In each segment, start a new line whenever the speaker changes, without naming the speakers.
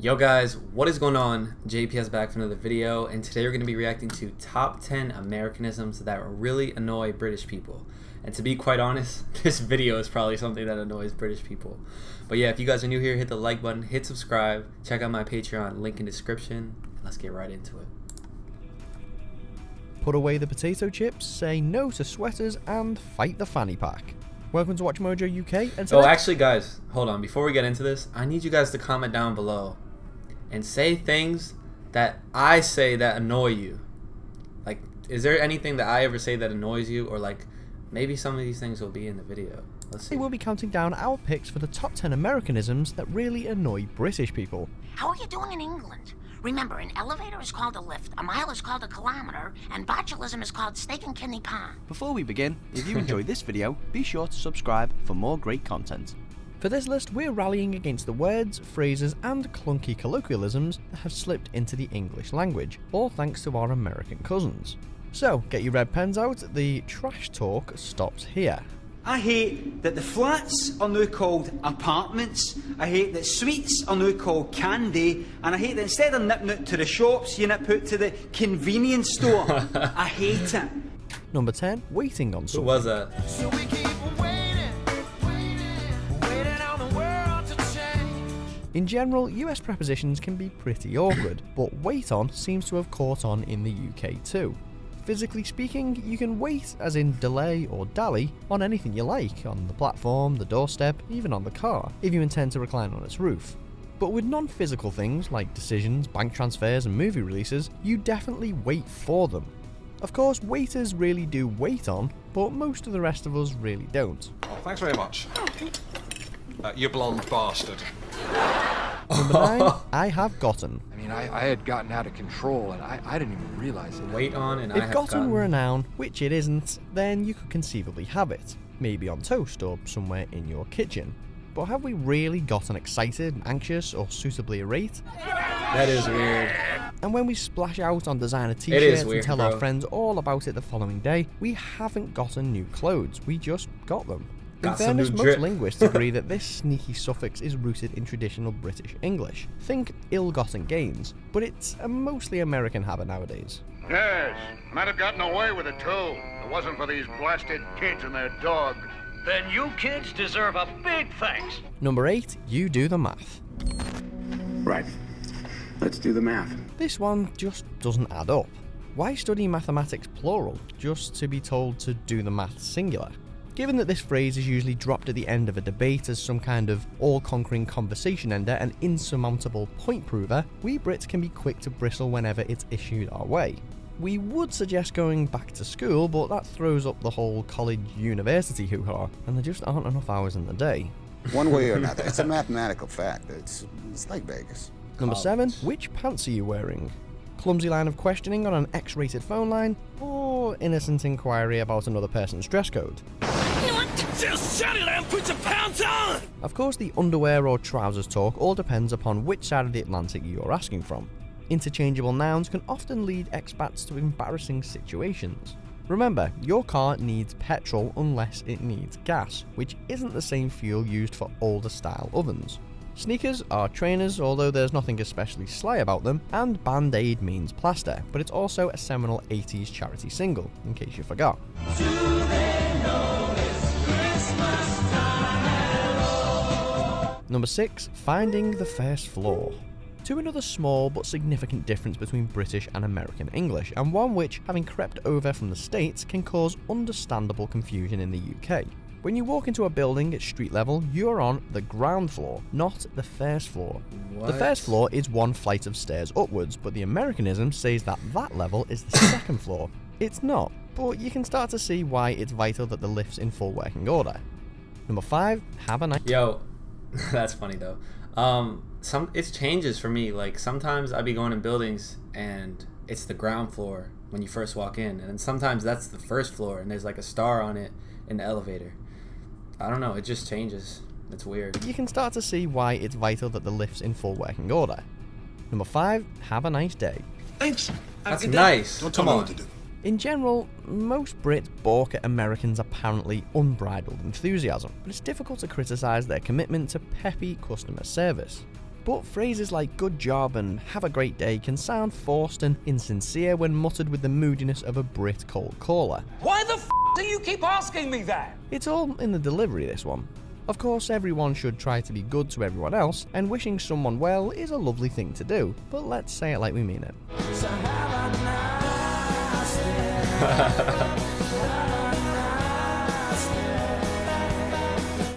Yo guys, what is going on? JPS back for another video, and today we're going to be reacting to top 10 Americanisms that really annoy British people. And to be quite honest, this video is probably something that annoys British people. But yeah, if you guys are new here, hit the like button, hit subscribe, check out my Patreon, link in description, and let's get right into it.
Put away the potato chips, say no to sweaters, and fight the fanny pack. Welcome to Watch Mojo UK. And
oh, actually guys, hold on. Before we get into this, I need you guys to comment down below and say things that I say that annoy you. Like, is there anything that I ever say that annoys you? Or like, maybe some of these things will be in the video. Let's see.
We'll be counting down our picks for the top 10 Americanisms that really annoy British people.
How are you doing in England? Remember, an elevator is called a lift, a mile is called a kilometer, and botulism is called steak and kidney pie.
Before we begin, if you enjoyed this video, be sure to subscribe for more great content.
For this list, we're rallying against the words, phrases, and clunky colloquialisms that have slipped into the English language, all thanks to our American cousins. So, get your red pens out, the trash talk stops here.
I hate that the flats are now called apartments, I hate that sweets are now called candy, and I hate that instead of nipping out to the shops, you nip out to the convenience store. I hate it.
Number 10, waiting on something.
Who was that?
So we keep waiting on the world to change.
In general, US prepositions can be pretty awkward, but wait on seems to have caught on in the UK too. Physically speaking, you can wait, as in delay or dally, on anything you like, on the platform, the doorstep, even on the car, if you intend to recline on its roof. But with non-physical things like decisions, bank transfers and movie releases, you definitely wait for them. Of course, waiters really do wait on, but most of the rest of us really don't.
Oh, thanks very much. You blonde bastard.
Number 9, I have gotten.
I mean, I had gotten out of control, and I didn't even realize it.
Wait on and I
If
have
gotten were a noun, which it isn't, then you could conceivably have it. Maybe on toast or somewhere in your kitchen. But have we really gotten excited, anxious, or suitably irate?
That is weird.
And when we splash out on designer
It is
t-shirts
weird,
and tell
bro.
our friends all about it the following day, we haven't gotten new clothes, we just got them. In
Got some
fairness,
new
most
drip.
linguists agree that this sneaky suffix is rooted in traditional British English. Think ill-gotten gains, but it's a mostly American habit nowadays.
Yes, might have gotten away with it too. If it wasn't for these blasted kids and their dog.
Then you kids deserve a big thanks.
Number 8, you do the math.
Right. Let's do the math.
This one just doesn't add up. Why study mathematics plural, just to be told to do the math singular? Given that this phrase is usually dropped at the end of a debate as some kind of all-conquering conversation ender and insurmountable point prover, we Brits can be quick to bristle whenever it's issued our way. We would suggest going back to school, but that throws up the whole college-university hoo-ha, and there just aren't enough hours in the day.
One way or another, it's a mathematical fact. It's like Vegas.
Number 7, which pants are you wearing? Clumsy line of questioning on an X-rated phone line, or innocent inquiry about another person's dress code?
Just shut it and put your pants on!
Of course, the underwear or trousers talk all depends upon which side of the Atlantic you're asking from. Interchangeable nouns can often lead expats to embarrassing situations. Remember, your car needs petrol unless it needs gas, which isn't the same fuel used for older style ovens. Sneakers are trainers, although there's nothing especially sly about them, and Band-Aid means plaster, but it's also a seminal 80s charity single, in case you forgot. Number 6, finding the first floor. To another small but significant difference between British and American English, and one which, having crept over from the States, can cause understandable confusion in the UK. When you walk into a building at street level, you're on the ground floor, not the first floor.
What?
The first floor is one flight of stairs upwards, but the Americanism says that that level is the second floor. It's not, but you can start to see why it's vital that the lift's in full working order. Number 5, have a nice...
Yo, that's funny though. It changes for me. Like sometimes I be going in buildings and it's the ground floor when you first walk in, and then sometimes that's the first floor and there's like a star on it in the elevator. I don't know, it just changes. It's weird.
You can start to see why it's vital that the lift's in full working order. Number 5, have a nice day.
Thanks.
That's nice.
Don't tell me what to do.
In general, most Brits balk at Americans' apparently unbridled enthusiasm, but it's difficult to criticise their commitment to peppy customer service. But phrases like good job and have a great day can sound forced and insincere when muttered with the moodiness of a Brit cold caller.
Why the f do you keep asking me that?
It's all in the delivery, this one. Of course, everyone should try to be good to everyone else, and wishing someone well is a lovely thing to do, but let's say it like we mean it.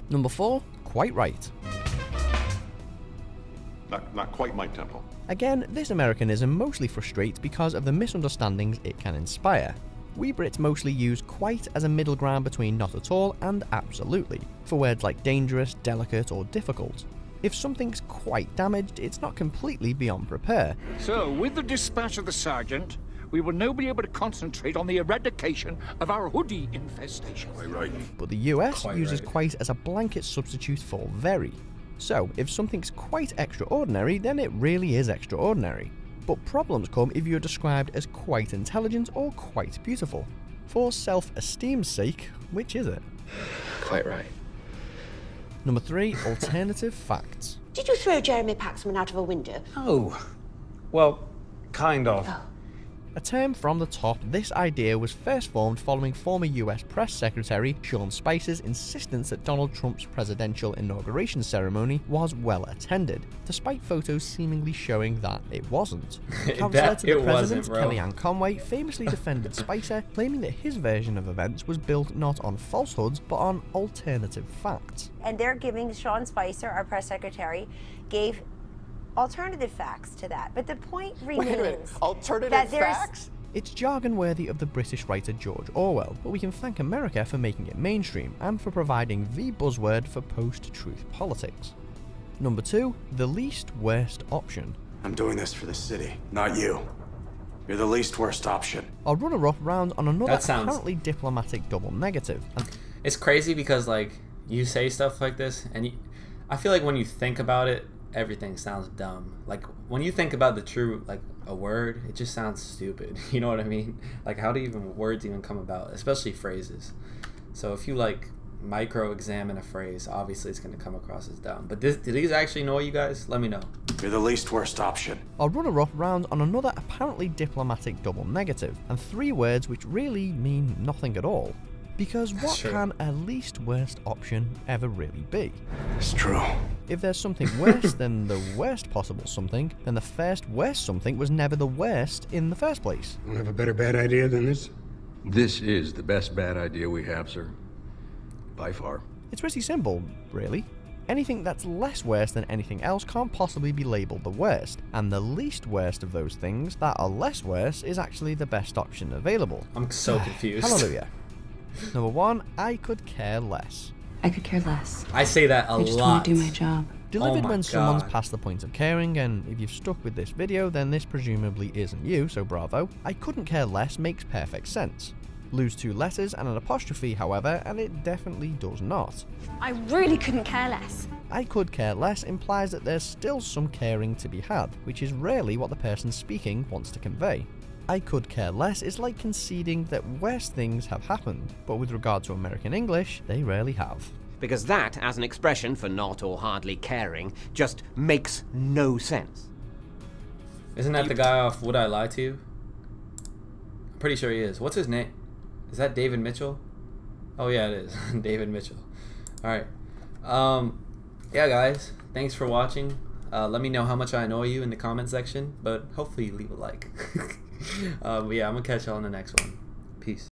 Number 4, quite right.
Not quite my tempo.
Again, this Americanism mostly frustrates because of the misunderstandings it can inspire. We Brits mostly use quite as a middle ground between not at all and absolutely, for words like dangerous, delicate, or difficult. If something's quite damaged, it's not completely beyond repair.
So, with the dispatch of the sergeant, we will now be able to concentrate on the eradication of our hoodie infestation.
Right.
But the US uses quite as a blanket substitute for very. So, if something's quite extraordinary, then it really is extraordinary. But problems come if you're described as quite intelligent or quite beautiful. For self-esteem's sake, which is it?
Quite right.
Number 3, alternative facts.
Did you throw Jeremy Paxman out of a window?
Oh, well, kind of.
Oh.
A term from the top, this idea was first formed following former US Press Secretary Sean Spicer's insistence that Donald Trump's presidential inauguration ceremony was well attended, despite photos seemingly showing that it wasn't. Counselor to the president, Kellyanne Conway, famously defended Spicer, claiming that his version of events was built not on falsehoods, but on alternative facts.
And they're giving Sean Spicer, our press secretary, gave alternative facts to that, but the point remains
alternative facts?
It's jargon worthy of the British writer George Orwell, but we can thank America for making it mainstream and for providing the buzzword for post-truth politics. Number 2, the least worst option.
I'm doing this for the city, not you. You're the least worst option.
Our runner-up rounds on another apparently diplomatic double negative.
It's crazy because, like, you say stuff like this, and I feel like when you think about it, everything sounds dumb. Like, when you think about the true, like, a word, it just sounds stupid. You know what I mean? Like, how do words even come about? Especially phrases. So if you, like, micro-examine a phrase, obviously it's going to come across as dumb. But did these actually annoy you guys? Let me know.
You're the least worst option.
Our runner-up rounds on another apparently diplomatic double negative, and 3 words which really mean nothing at all. Because what can a least worst option ever really be?
It's true.
If there's something worse than the worst possible something, then the first worst something was never the worst in the first place.
You have a better bad idea than this?
This is the best bad idea we have, sir. By far.
It's pretty simple, really. Anything that's less worse than anything else can't possibly be labelled the worst, and the least worst of those things that are less worse is actually the best option available.
I'm so confused.
Hallelujah. Number 1, I could care less.
I could care less.
I say that a lot.
I just want to do my job.
Delivered when someone's past the point of caring, and if you've stuck with this video, then this presumably isn't you, so bravo. I couldn't care less makes perfect sense. Lose 2 letters and an apostrophe, however, and it definitely does not.
I really couldn't care less.
I could care less implies that there's still some caring to be had, which is rarely what the person speaking wants to convey. I could care less is like conceding that worse things have happened, but with regard to American English, they rarely have.
Because that, as an expression for not or hardly caring, just makes no sense.
Isn't that the guy off Would I Lie to You? I'm pretty sure he is. What's his name? Is that David Mitchell? Oh yeah, it is. David Mitchell. Alright. Yeah, guys. Thanks for watching. Let me know how much I annoy you in the comment section, but hopefully you leave a like. But yeah, I'm gonna catch y'all in the next one. Peace.